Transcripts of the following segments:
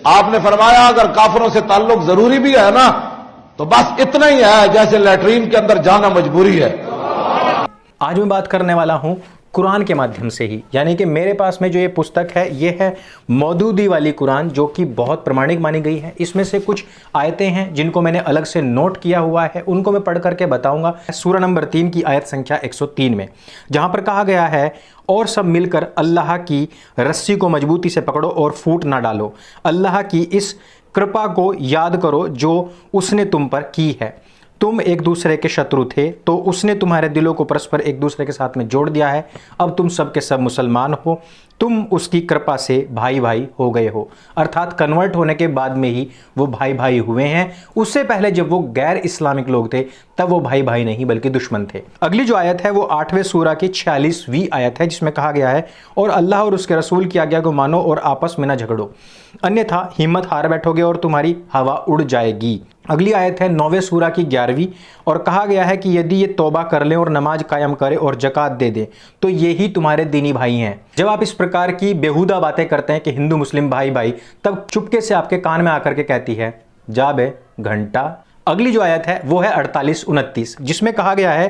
आपने फरमाया अगर काफिरों से ताल्लुक जरूरी भी है ना तो बस इतना ही है जैसे लैट्रीन के अंदर जाना मजबूरी है। आज मैं बात करने वाला हूं कुरान के माध्यम से ही, यानी कि मेरे पास में जो ये पुस्तक है ये है मौदूदी वाली कुरान, जो कि बहुत प्रमाणिक मानी गई है। इसमें से कुछ आयतें हैं जिनको मैंने अलग से नोट किया हुआ है, उनको मैं पढ़ करके बताऊंगा। सूरा नंबर 3 की आयत संख्या 103 में, जहां पर कहा गया है, और सब मिलकर अल्लाह की रस्सी को मजबूती से पकड़ो और फूट ना डालो, अल्लाह की इस कृपा को याद करो जो उसने तुम पर की है। तुम एक दूसरे के शत्रु थे तो उसने तुम्हारे दिलों को परस्पर एक दूसरे के साथ में जोड़ दिया है। अब तुम सब के सब मुसलमान हो, तुम उसकी कृपा से भाई भाई हो गए हो। अर्थात कन्वर्ट होने के बाद में ही वो भाई भाई हुए हैं। उससे पहले जब वो गैर इस्लामिक लोग थे तब वो भाई भाई नहीं बल्कि दुश्मन थे। अगली जो आयत है वो 8वें सूरा की 46वीं आयत है, जिसमें कहा गया है, और अल्लाह और उसके रसूल की आज्ञा को मानो और आपस में न झगड़ो, अन्यथा हिम्मत हार बैठोगे और तुम्हारी हवा उड़ जाएगी। अगली आयत है 9वें सूरा की 11वीं, और कहा गया है कि यदि ये तौबा कर लें और नमाज कायम करें और ज़कात दे दें तो ये ही तुम्हारे दीनी भाई हैं। जब आप इस प्रकार की बेहुदा बातें करते हैं कि हिंदू मुस्लिम भाई भाई, तब चुपके से आपके कान में आकर के कहती है, जा बे घंटा। अगली जो आयत है वो है 48-29, जिसमें कहा गया है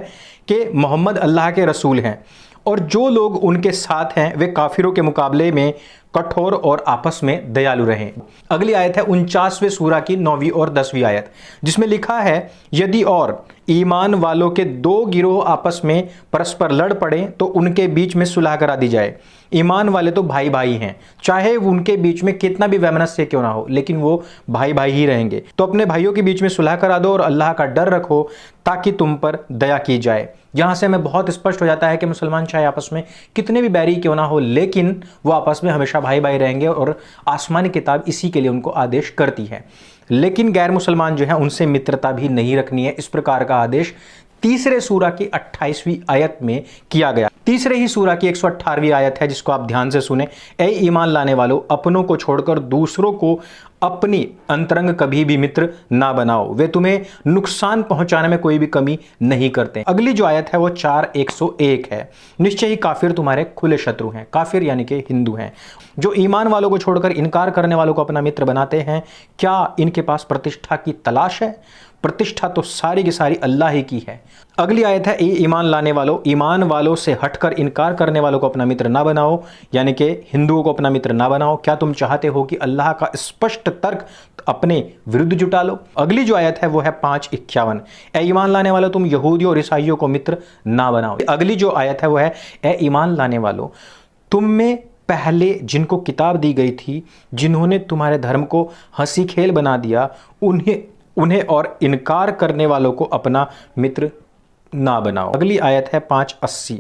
कि मोहम्मद अल्लाह के रसूल हैं और जो लोग उनके साथ हैं वे काफिरों के मुकाबले में कठोर और आपस में दयालु रहें। अगली आयत है 49वें सूरा की 9वीं और 10वीं आयत, जिसमें लिखा है, यदि और ईमान वालों के दो गिरोह आपस में परस्पर लड़ पड़े तो उनके बीच में सुलह करा दी जाए। ईमान वाले तो भाई भाई हैं, चाहे उनके बीच में कितना भी वैमनस्य क्यों ना हो, लेकिन वो भाई भाई ही रहेंगे। तो अपने भाइयों के बीच में सुलह करा दो और अल्लाह का डर रखो ताकि तुम पर दया की जाए। यहां से हमें बहुत स्पष्ट हो जाता है कि मुसलमान चाहे आपस में कितने भी बैरी क्यों ना हो, लेकिन वो आपस में हमेशा भाई भाई रहेंगे और आसमानी किताब इसी के लिए उनको आदेश करती है। लेकिन गैर मुसलमान जो है उनसे मित्रता भी नहीं रखनी है। इस प्रकार का आदेश तीसरे सूरा की 28वीं आयत में किया गया। तीसरे ही सूरा की 118वीं आयत है, जिसको आप ध्यान से सुने। ए ईमान लाने वालों, अपनों को छोड़कर दूसरों को अपनी अंतरंग कभी भी मित्र ना बनाओ, वे तुम्हें नुकसान पहुंचाने में कोई भी कमी नहीं करते। अगली जो आयत है वो 4:101 है, निश्चय ही काफिर तुम्हारे खुले शत्रु हैं। काफिर यानी कि हिंदू हैं जो ईमान वालों को छोड़कर इनकार करने वालों को अपना मित्र बनाते हैं। क्या इनके पास प्रतिष्ठा की तलाश है? प्रतिष्ठा तो सारी की सारी अल्लाह ही की है। अगली आयत है, ईमान लाने वालों, ईमान वालों से हटकर इनकार करने वालों को अपना मित्र ना बनाओ, यानी कि हिंदुओं को अपना मित्र ना बनाओ। क्या तुम चाहते हो कि अल्लाह का स्पष्ट तर्क अपने विरुद्ध जुटा लो? अगली जो आयत है वो है 5:51, ए ईमान लाने वालों, तुम यहूदियों और ईसाइयों को मित्र ना बनाओ। अगली जो आयत है वो है, ए ईमान लाने वालों, तुम में पहले जिनको किताब दी गई थी, जिन्होंने तुम्हारे धर्म को हंसी खेल बना दिया, उन्हें और इनकार करने वालों को अपना मित्र ना बनाओ। अगली आयत है 5:80,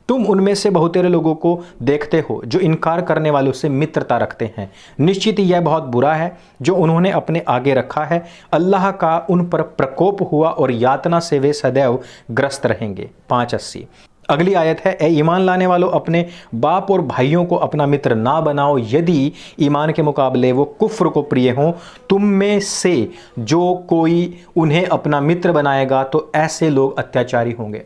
तुम उनमें से बहुतेरे लोगों को देखते हो जो इनकार करने वालों से मित्रता रखते हैं। निश्चित ही यह बहुत बुरा है जो उन्होंने अपने आगे रखा है। अल्लाह का उन पर प्रकोप हुआ और यातना से वे सदैव ग्रस्त रहेंगे। 5:80। अगली आयत है, ए ईमान लाने वालों, अपने बाप और भाइयों को अपना मित्र ना बनाओ यदि ईमान के मुकाबले वो कुफ्र को प्रिय हों। तुम में से जो कोई उन्हें अपना मित्र बनाएगा तो ऐसे लोग अत्याचारी होंगे।